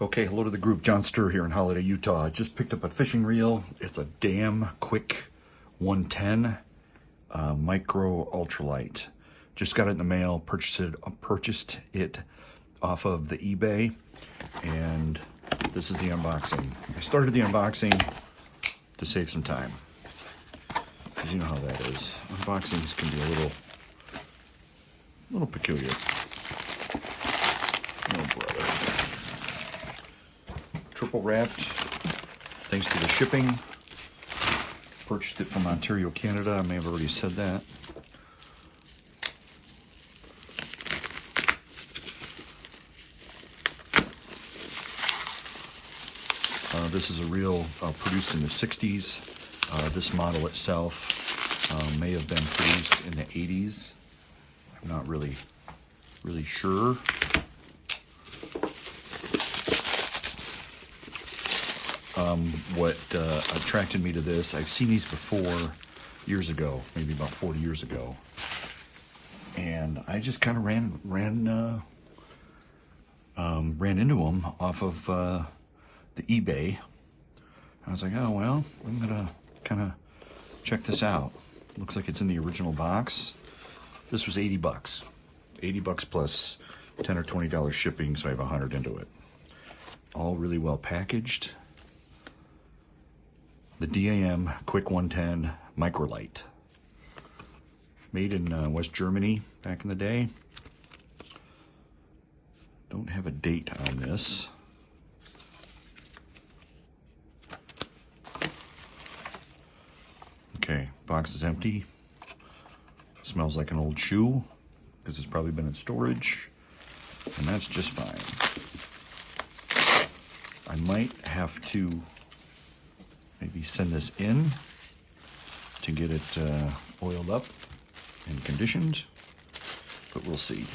Okay, hello to the group. John Sturr here in Holiday, Utah. I just picked up a fishing reel. It's a damn quick 110 micro ultralight. Just got it in the mail. Purchased it off of the eBay, and this is the unboxing. I started the unboxing to save some time, because you know how that is. Unboxings can be a little peculiar. Oh brother. Triple wrapped, thanks to the shipping. Purchased it from Ontario, Canada. I may have already said that. This is a reel produced in the 60s. This model itself may have been produced in the 80s. I'm not really sure. What attracted me to this, I've seen these before years ago, maybe about 40 years ago, and I just kind of ran into them off of the eBay. I was like, oh well, I'm gonna kind of check this out. Looks like it's in the original box. This was 80 bucks, 80 bucks plus $10 or $20 shipping, so I have 100 into it. All really well packaged. The DAM Quick 110 Microlite. Made in West Germany back in the day. Don't have a date on this. Okay, box is empty. Smells like an old shoe, because it's probably been in storage, and that's just fine. I might have to maybe send this in to get it oiled up and conditioned, but we'll see.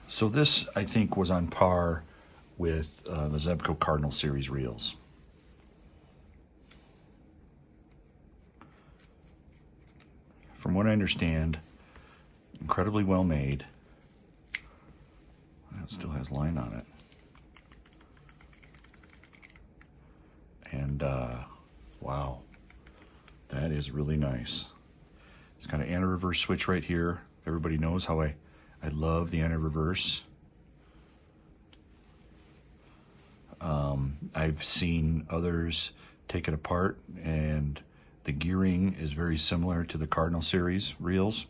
So this, I think, was on par with the Zebco Cardinal Series reels. From what I understand, incredibly well made. It still has line on it. And wow, that is really nice. It's got an anti-reverse switch right here. Everybody knows how I love the anti-reverse. I've seen others take it apart, and the gearing is very similar to the Cardinal Series reels.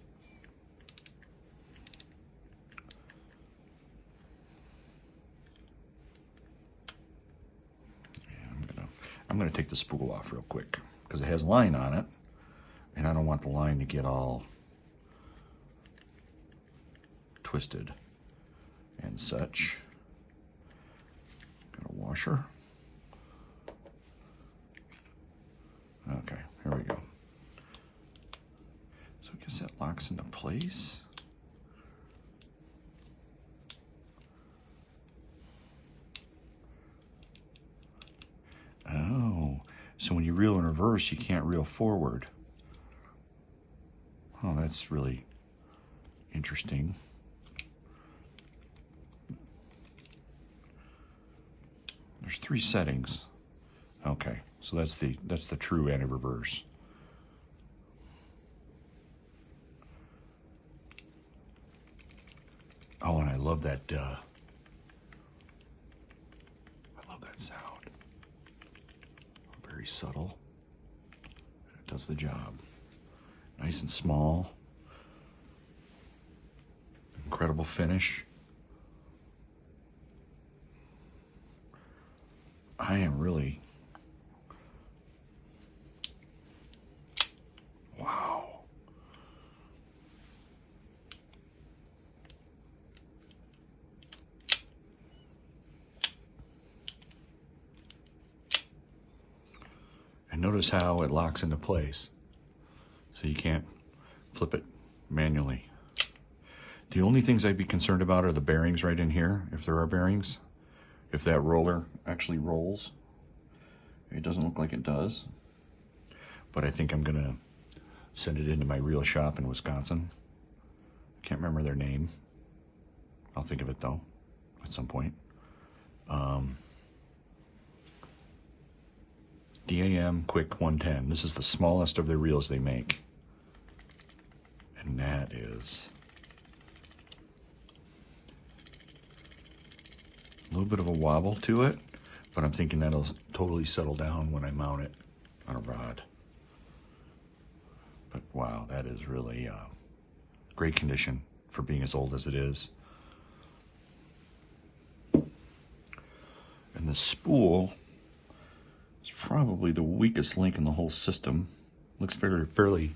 I'm going to take the spool off real quick, because it has line on it, and I don't want the line to get all twisted and such. Got a washer. Okay, here we go. So I guess that locks into place. Oh, so when you reel in reverse, you can't reel forward. Oh, that's really interesting. There's 3 settings. Okay, so that's the true anti-reverse. Oh, and I love that sound. Very subtle. It does the job. Nice and small. Incredible finish. I am really... wow. And notice how it locks into place. So you can't flip it manually. The only things I'd be concerned about are the bearings right in here, if there are bearings. If that roller actually rolls. It doesn't look like it does. But I think I'm gonna send it into my reel shop in Wisconsin. I can't remember their name. I'll think of it though at some point. DAM Quick 110. This is the smallest of the reels they make. And that is a little bit of a wobble to it, but I'm thinking that'll totally settle down when I mount it on a rod. But wow, that is really great condition for being as old as it is. And the spool is probably the weakest link in the whole system. Looks fairly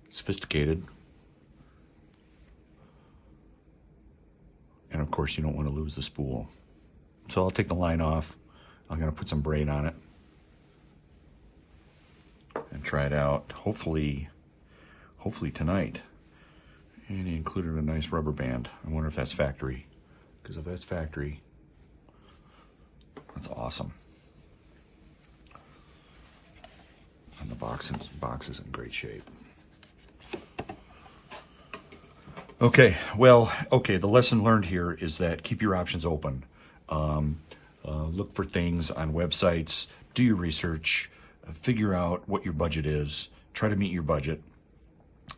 sophisticated. And of course you don't want to lose the spool. So I'll take the line off. I'm going to put some braid on it and try it out. Hopefully tonight. And he included a nice rubber band. I wonder if that's factory. Because if that's factory, that's awesome. And the box is in great shape. Okay, well, the lesson learned here is that keep your options open. Look for things on websites, do your research, figure out what your budget is, try to meet your budget,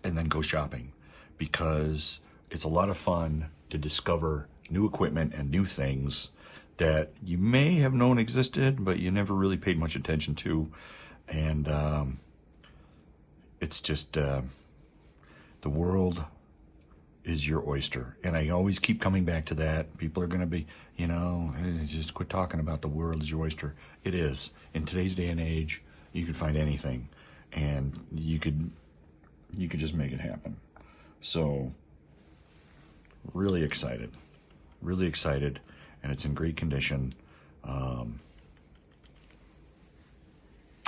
and then go shopping. Because it's a lot of fun to discover new equipment and new things that you may have known existed, but you never really paid much attention to. And it's just, the world is your oyster. And I always keep coming back to that. People are going to be, just quit talking about the world is your oyster. It is. In today's day and age, you can find anything. And you could just make it happen. So, really excited. Really excited. And it's in great condition. I'm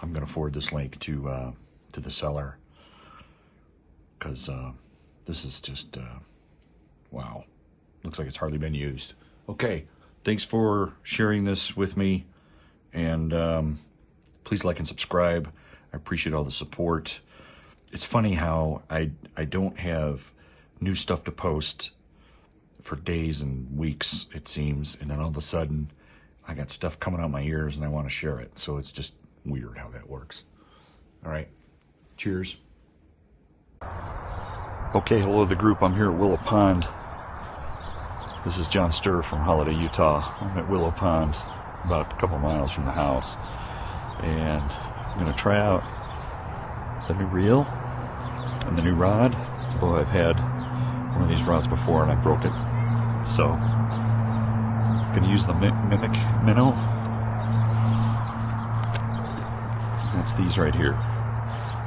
going to forward this link to the seller, because this is just wow. Looks like it's hardly been used. Okay, thanks for sharing this with me, and please like and subscribe. I appreciate all the support. It's funny how I don't have new stuff to post for days and weeks, it seems, and then all of a sudden I got stuff coming out my ears and I want to share it. So it's just weird how that works. All right, cheers. Okay, hello to the group. I'm here at Willow Pond. This is John Sturr from Holiday, Utah. I'm at Willow Pond, about a couple miles from the house, and I'm going to try out the new reel and the new rod. Although I've had one of these rods before and I broke it, so I'm going to use the Mimic minnow. That's these right here.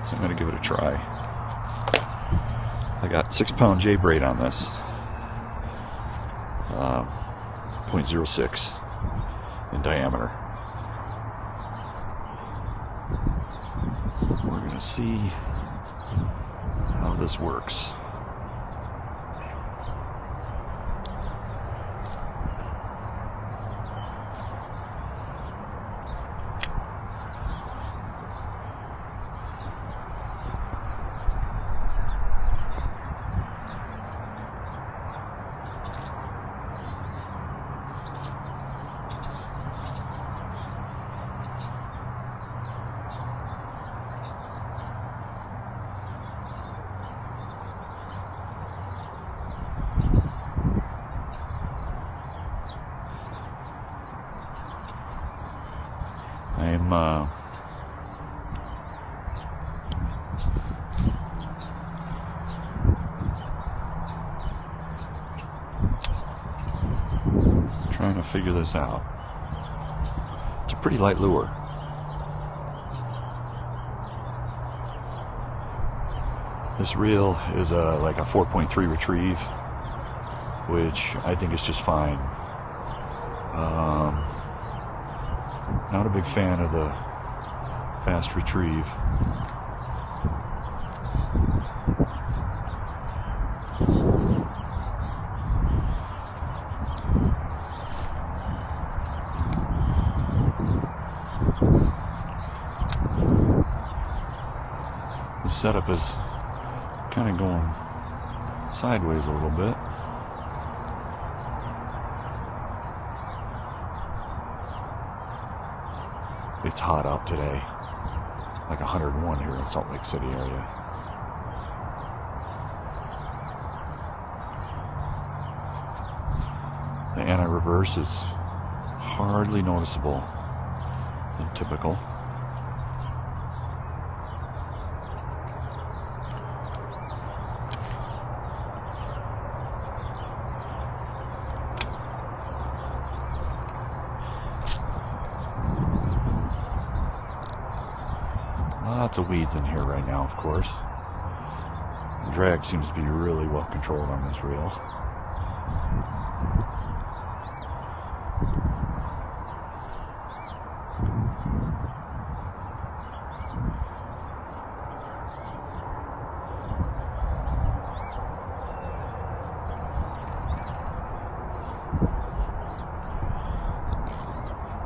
So I'm going to give it a try. I got 6-pound J braid on this, 0.06 in diameter. We're going to see how this works. I'm trying to figure this out. It's a pretty light lure. This reel is like a 4.3 retrieve, which I think is just fine. Not a big fan of the fast retrieve. The setup is kind of going sideways a little bit. It's hot out today, like 101 here in Salt Lake City area. The anti-reverse is hardly noticeable than typical. Lots of weeds in here right now, of course. The drag seems to be really well controlled on this reel.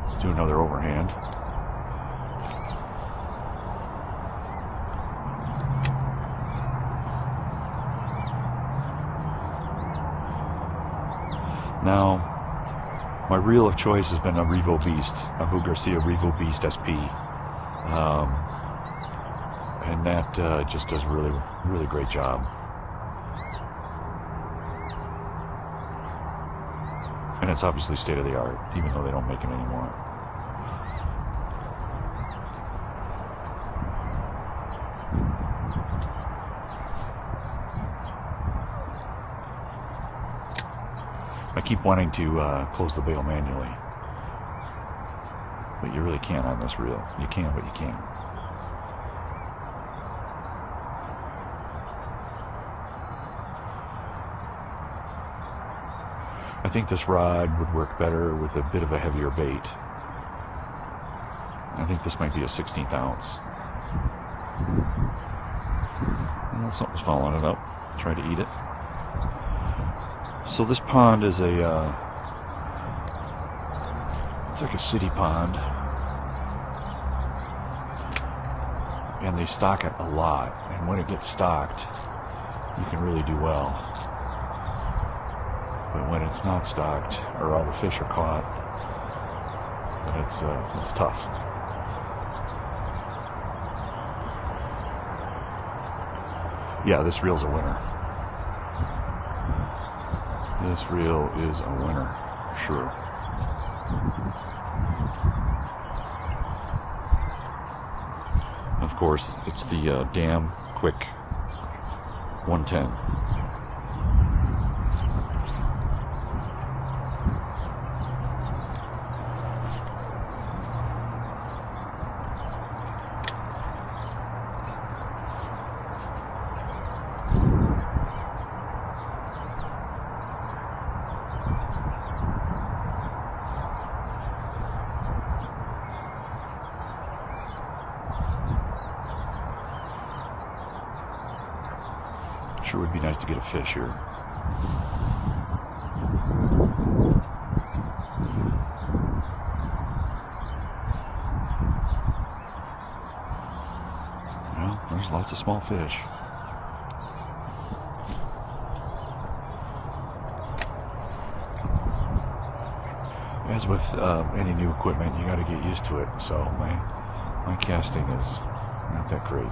Let's do another overhand. Now, my reel of choice has been a Revo Beast, a Abu Garcia Revo Beast SP, and that just does really great job. And it's obviously state of the art, even though they don't make it anymore. I keep wanting to close the bail manually, but you really can't on this reel. You can, but you can't. I think this rod would work better with a bit of a heavier bait. I think this might be a 16th ounce. Well, something's following it up. Try to eat it. So this pond is it's like a city pond, and they stock it a lot, and when it gets stocked, you can really do well. But when it's not stocked, or all the fish are caught, then it's tough. Yeah, this reel's a winner. This reel is a winner, for sure. Of course, it's the damn quick 110. Sure would be nice to get a fish here. Well, there's lots of small fish. As with any new equipment, you got to get used to it. So my casting is not that great.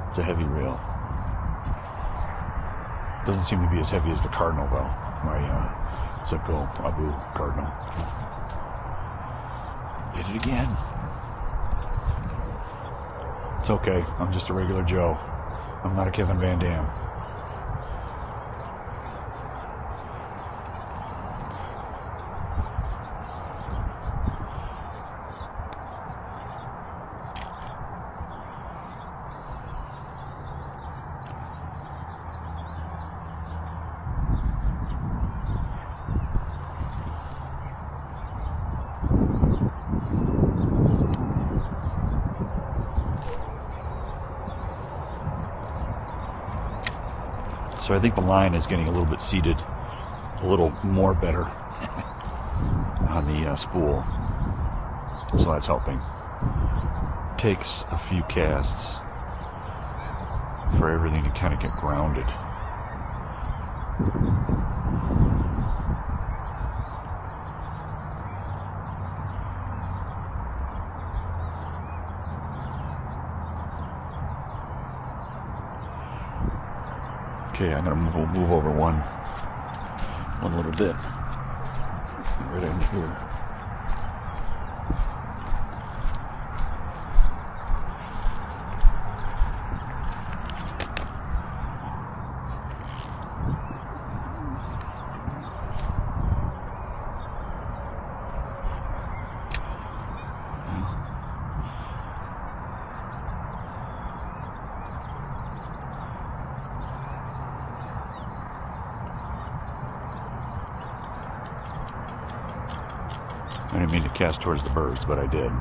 It's a heavy reel. Doesn't seem to be as heavy as the Cardinal though. My Zipco Abu Cardinal. Did it again. It's okay. I'm just a regular Joe. I'm not a Kevin Van Dam. So I think the line is getting a little bit seated, a little more better on the spool, so that's helping. takes a few casts for everything to kind of get grounded. Okay, I'm gonna move over one little bit right in here. I didn't mean to cast towards the birds, but I did.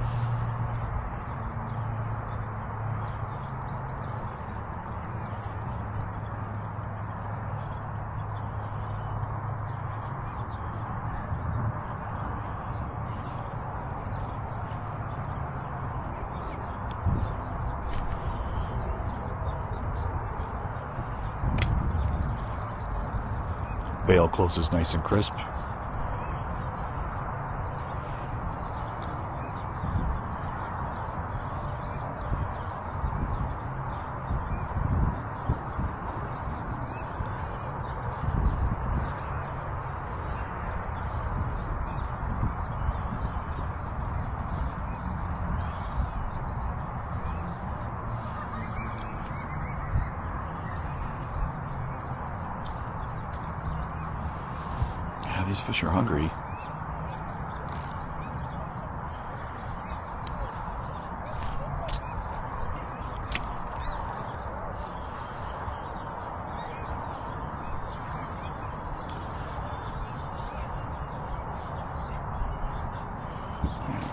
Bail closes nice and crisp. These fish are hungry.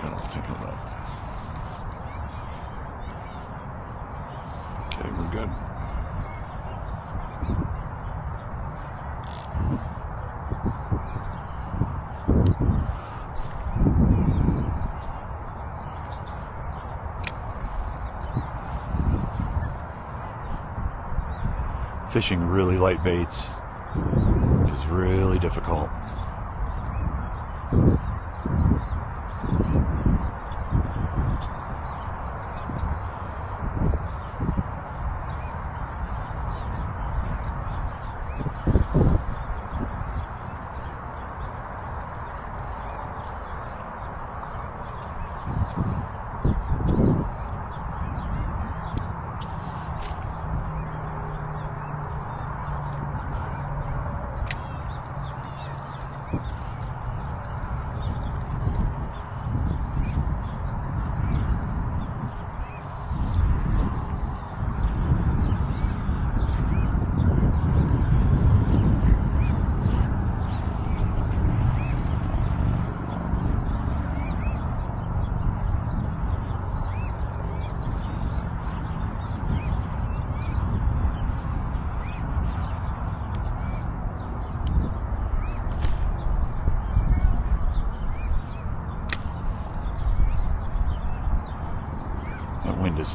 That'll take a look. Okay, we're good. Fishing really light baits is really difficult.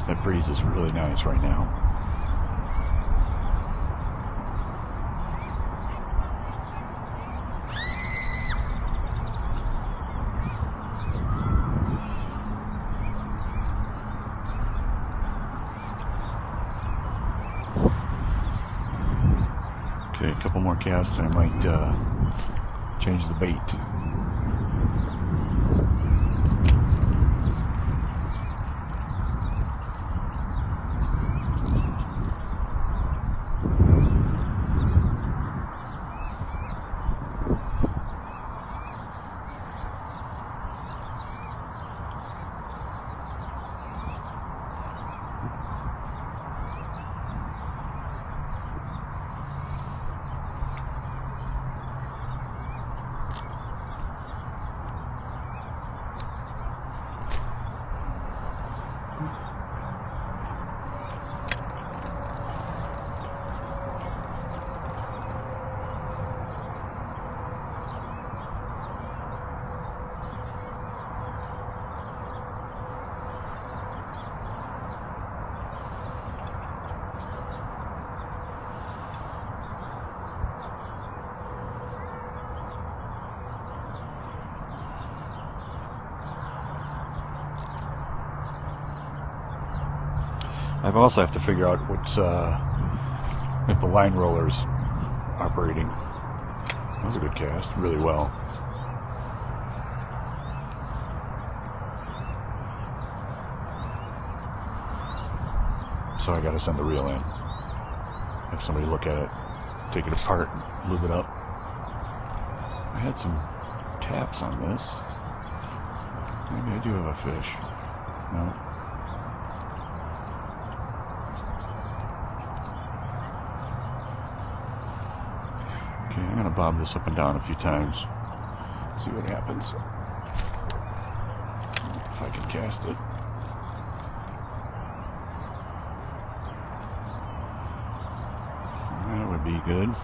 That breeze is really nice right now. Okay, a couple more casts and I might change the bait. I also have to figure out what's if the line roller's operating. That was a good cast, really well. So I gotta send the reel in. Have somebody look at it, take it apart, lube it up. I had some taps on this. Maybe I do have a fish. No. Okay, I'm gonna bob this up and down a few times. See what happens. If I can cast it. That would be good.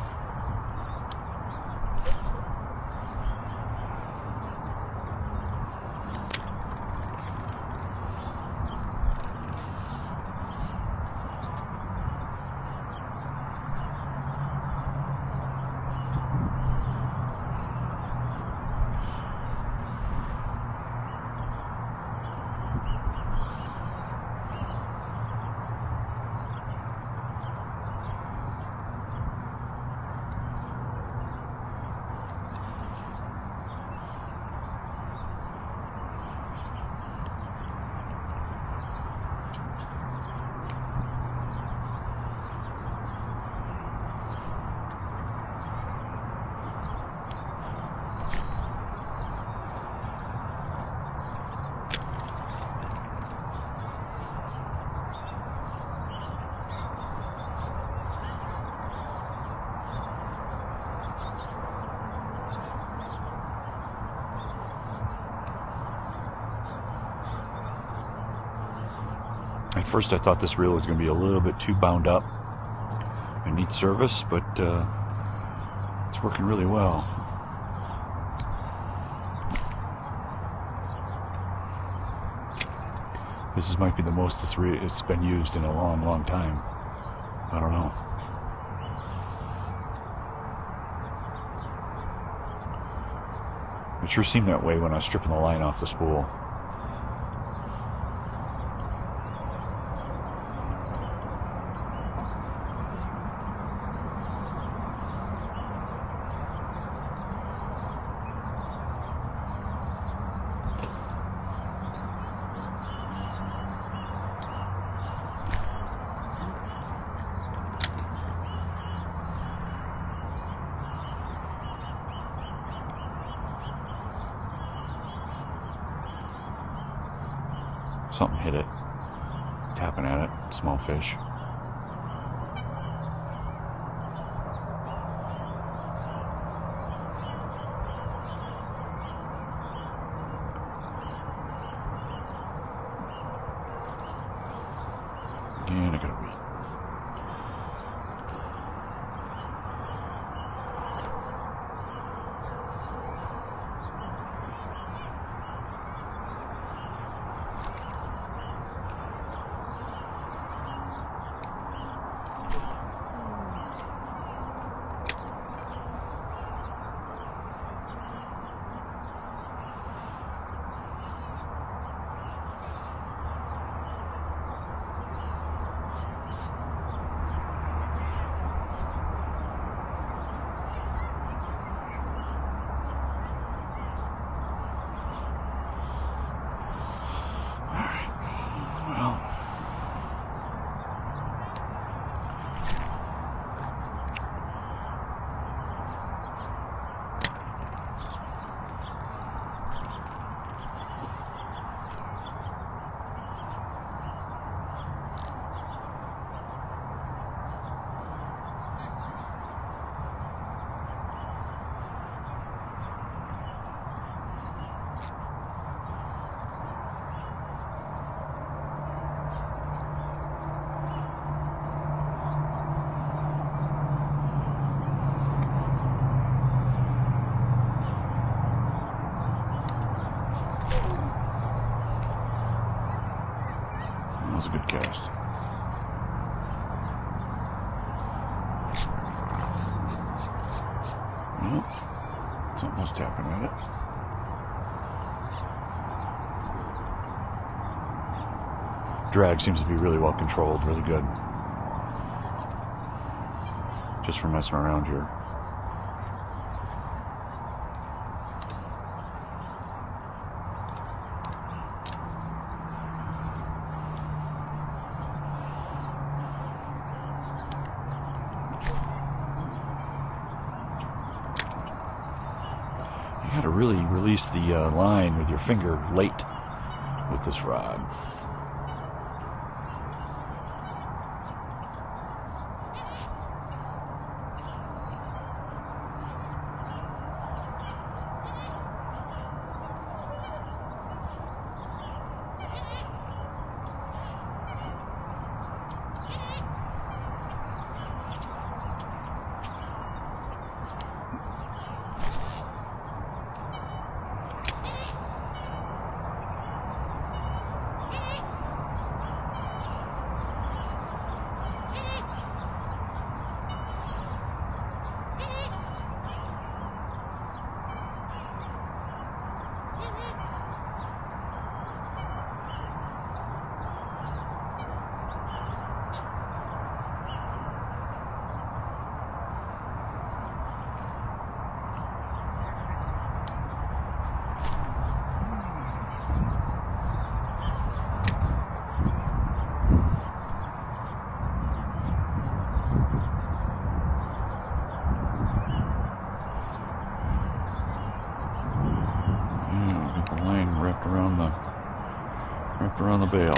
At first I thought this reel was going to be a little bit too bound up. It needs service, but it's working really well. This might be the most it's been used in a long, long time. I don't know. It sure seemed that way when I was stripping the line off the spool. Something hit it. Tapping at it. Small fish. And I gotta wait. That was a good cast. Yep. Something was tapping at it. drag seems to be really well controlled, really good. Just for messing around here. You gotta really release the line with your finger late with this rod. Wrapped around the bail.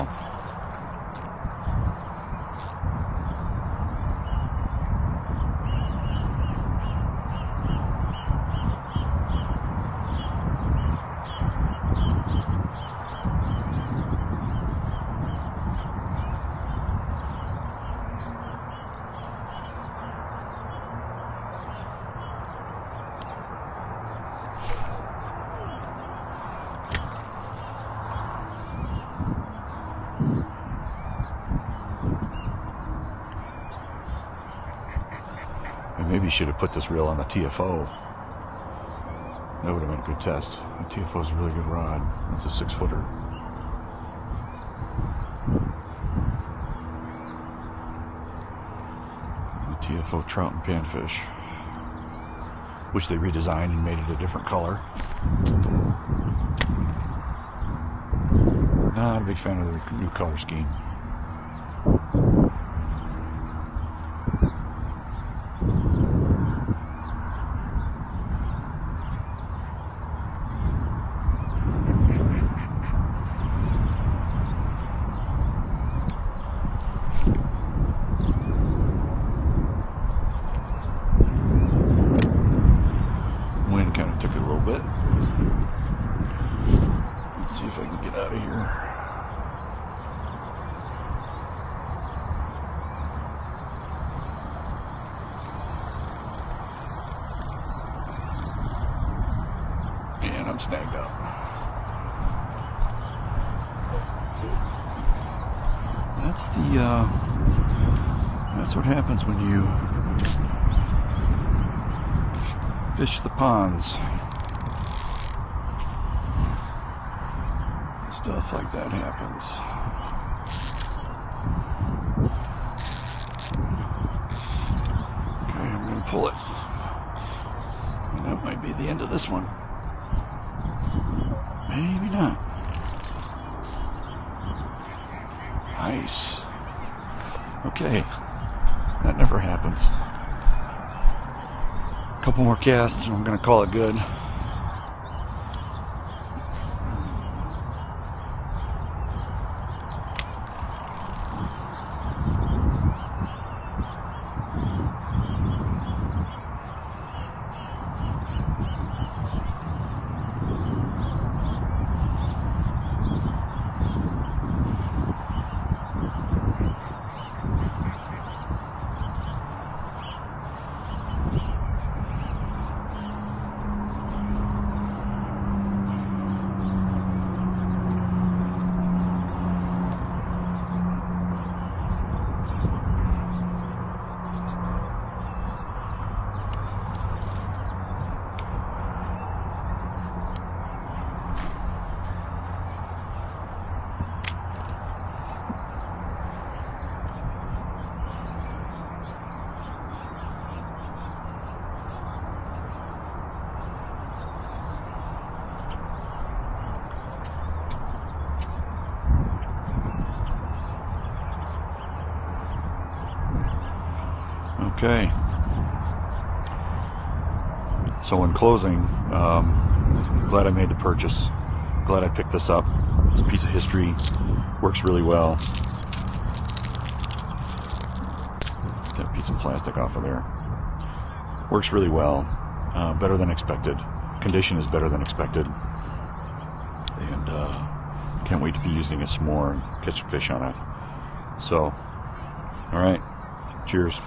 Maybe you should have put this reel on the TFO. That would have been a good test. The TFO is a really good rod. It's a 6-footer. The TFO trout and panfish, which they redesigned and made it a different color. Not a big fan of the new color scheme. Wind kind of took it a little bit. Let's see if I can get out of here. And I'm snagged up. That's what happens when you fish the ponds. Stuff like that happens. Okay, I'm going to pull it. And that might be the end of this one. Maybe not. Nice. Okay. That never happens. A couple more casts and I'm going to call it good. Okay. So in closing, glad I made the purchase. Glad I picked this up. It's a piece of history. Works really well. Get a piece of plastic off of there. Works really well. Better than expected. Condition is better than expected. And can't wait to be using it some more and catch some fish on it. So, all right. Cheers.